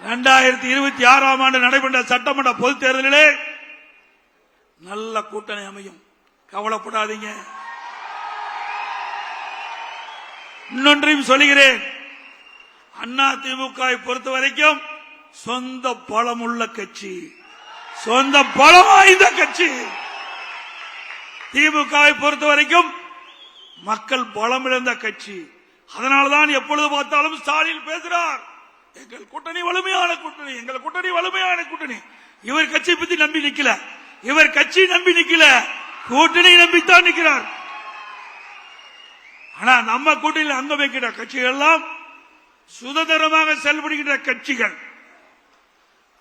2026ஆம் ஆண்டு நடைபெற்ற சட்டமன்ற பொதுத் தேர்தலிலே நல்ல கூட்டணி அமையும். கவலைப்படாதீங்க. இன்னொன்றையும் சொல்கிறேன், அதிமுக பொறுத்த வரைக்கும் சொந்த பலம் உள்ள கட்சி, சொந்த பலம் வாய்ந்த கட்சி. திமுகவை பொறுத்த வரைக்கும் மக்கள் பலம் இழந்த கட்சி. அதனால்தான் எப்பொழுது பார்த்தாலும் ஸ்டாலின் பேசுறார், எங்கள் கூட்டணி வலிமையான கூட்டணி, எங்கள் கூட்டணி வலிமையான கூட்டணி. இவர் கட்சி பத்தி நம்பி நிக்கல, இவர் கட்சி நம்பி நிக்கல, கூட்டணி நம்பித்தான் நிற்கிறார். ஆனா நம்ம கூட்டணியில் அங்கம் வைக்கிற கட்சிகள் எல்லாம் சுதந்திரமாக செயல்படுகின்ற கட்சிகள்.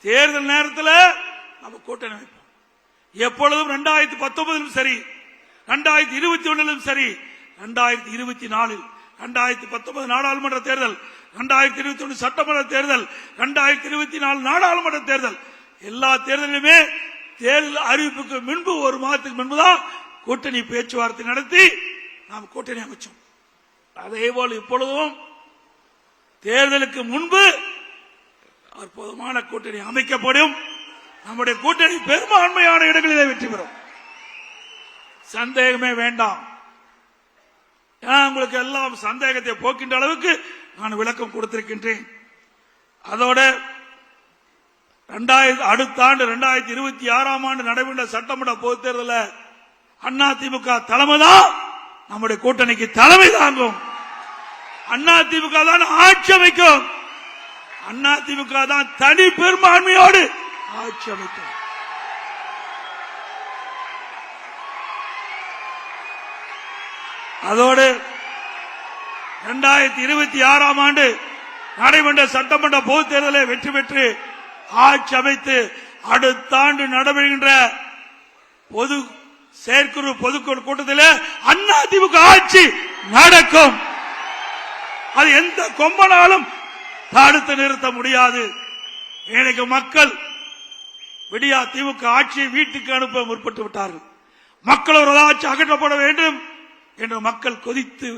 தேர்தல் நேரத்தில் நம்ம கூட்டணி வைப்போம். எப்பொழுதும் 2019 சரி, 2021 சரி, 2024, 2019 நாடாளுமன்ற தேர்தல், 2021 சட்டமன்ற தேர்தல், 2024 நாடாளுமன்ற தேர்தல், எல்லா தேர்தலுமே தேர்தல் அறிவிப்புக்கு முன்பு ஒரு மாதத்துக்கு முன்புதான் கூட்டணி பேச்சுவார்த்தை நடத்தி நாம் கூட்டணி அமைச்சோம். அதேபோல் இப்பொழுதும் தேர்தலுக்கு முன்பு அற்புதமான கூட்டணி அமைக்கப்படும். நம்முடைய கூட்டணி பெரும்பான்மையான இடங்களிலே வெற்றி பெறும், சந்தேகமே வேண்டாம். உங்களுக்கு எல்லாம் சந்தேகத்தை போக்கின்ற அளவுக்கு நான் விளக்கம் கொடுத்திருக்கின்றேன். அதோட அடுத்த ஆண்டு 2026ஆம் ஆண்டு நடைபெற்ற சட்டமன்ற பொதுத் தேர்தலில் அதிமுக தலைமைதான் நம்முடைய கூட்டணிக்கு தலைமை தாங்கும். அதிமுக தான் ஆட்சி அமைக்கும், அதிமுக தான் தனி பெரும்பான்மையோடு ஆட்சி அமைக்கும். அதோடு 2026ஆம் ஆண்டு நடைபெற்ற சட்டமன்ற பொதுத் தேர்தலை வெற்றி பெற்று ஆட்சி அமைத்து அடுத்த ஆண்டு நடைபெறுகின்ற பொது செயற்குழு பொதுக்குழு கூட்டத்தில் அதிமுக ஆட்சி நடக்கும். அது எந்த கொம்பனாலும் தடுத்து நிறுத்த முடியாது. இன்னைக்கு மக்கள் விடியா திமுக ஆட்சியை வீட்டுக்கு அனுப்ப முற்பட்டு விட்டார்கள். மக்கள் ஒரு ஆட்சி அகற்றப்பட வேண்டும் என்று மக்கள் கொதித்து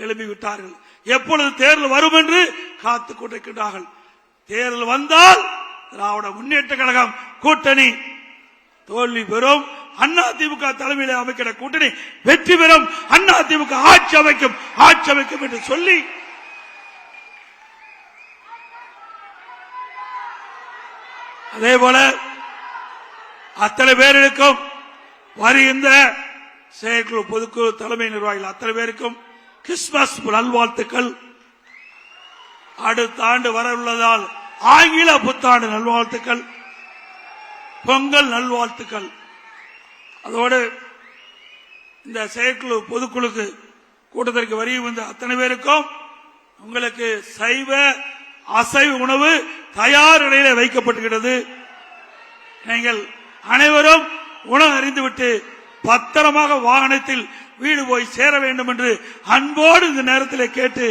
எழுப்பிவிட்டார்கள். எப்பொழுது தேர்தல் வரும் என்று காத்துக் கொண்டிருக்கின்றார்கள். தேர்தல் வந்தால் திராவிட முன்னேற்ற கழகம் கூட்டணி தோல்வி பெறும், அதிமுக தலைமையில் அமைக்கிற கூட்டணி வெற்றி பெறும், அதிமுக ஆட்சி அமைக்கும், ஆட்சி அமைக்கும் என்று சொல்லி அதேபோல அத்தனை பேருக்கும் வருகின்ற செயற்குழு பொதுக்குழு தலைமை நிர்வாகிகள் அத்தனை பேருக்கும் கிறிஸ்துமஸ் நல்வாழ்த்துக்கள். அடுத்த ஆண்டு வர உள்ளதால் ஆங்கில புத்தாண்டு நல்வாழ்த்துக்கள், பொங்கல் நல்வாழ்த்துக்கள். அதோடு இந்த செயற்குழு பொதுக்குழுக்கு கூட்டத்திற்கு வரி வந்த அத்தனை பேருக்கும் உங்களுக்கு சைவ அசைவ உணவு தயார் நிலையில் வைக்கப்பட்டுகிறது. நீங்கள் அனைவரும் உணவு அறிந்துவிட்டு பத்திரமாக வாகனத்தில் வீடு போய் சேர வேண்டும் என்று அன்போடு இந்த நேரத்தில் கேட்டு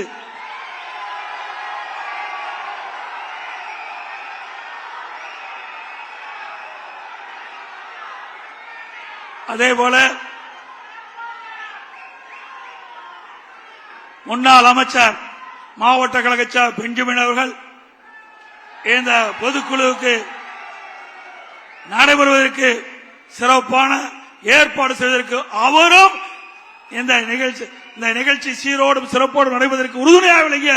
அதேபோல முன்னாள் அமைச்சர் மாவட்ட கழக பெஞ்சமின் அவர்கள் இந்த பொதுக்குழுவுக்கு நடைபெறுவதற்கு சிறப்பான ஏற்பாடு செய்வதற்கு அவரும் இந்த நிகழ்ச்சி சீரோடும் சிறப்போடும் நடைபெறுவதற்கு உறுதுணையாக விளங்கிய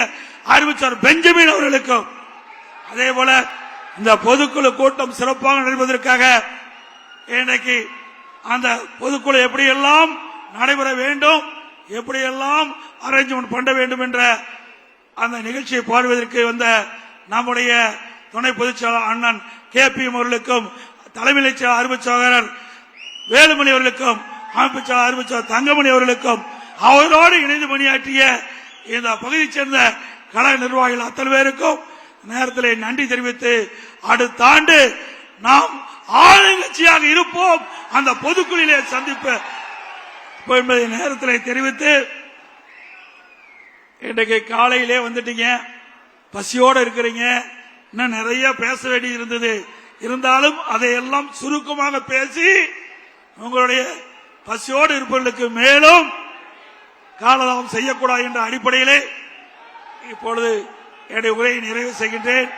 அறிவிச்சார் பெஞ்சமின் அவர்களுக்கும் அதேபோல இந்த பொதுக்குழு கூட்டம் சிறப்பாக நடைபெறுவதற்காக இன்றைக்கு அந்த பொதுக்குழு எப்படியெல்லாம் நடைபெற வேண்டும், எப்படியெல்லாம் அரேஞ்ச்மெண்ட் பண்ண வேண்டும் என்ற அந்த நிகழ்ச்சியை பார்வையிற்கு வந்த நம்முடைய துணை பொதுச்செயலாளர் அண்ணன் KPM அவர்களுக்கும், தலைமை அறிவிச்சாளர் வேலுமணி அவர்களுக்கும், அமைப்பு அறிவிச்சாளர் தங்கமணி அவர்களுக்கும், அவரோடு இணைந்து பணியாற்றிய இந்த பகுதியைச் சேர்ந்த கழக நிர்வாகிகள் அத்தனை பேருக்கும் நேரத்தில் நன்றி தெரிவித்து அடுத்த ஆண்டு நாம் ஆளுங்கட்சியாக இருப்போம், அந்த பொதுக்குழுவிலே சந்திப்போம் என்பதை நேரத்தில் தெரிவித்து இன்றைக்கு காலையிலே வந்துட்டீங்க, பசியோடு இருக்கிறீங்க, இன்னும் நிறைய பேச வேண்டி இருந்தது. இருந்தாலும் அதையெல்லாம் சுருக்கமாக பேசி உங்களுடைய பசியோடு இருப்பவர்களுக்கு மேலும் காலதாமம் செய்யக்கூடாது என்ற அடிப்படையிலே இப்பொழுது என்னுடைய உரையை நிறைவு செய்கின்றேன்.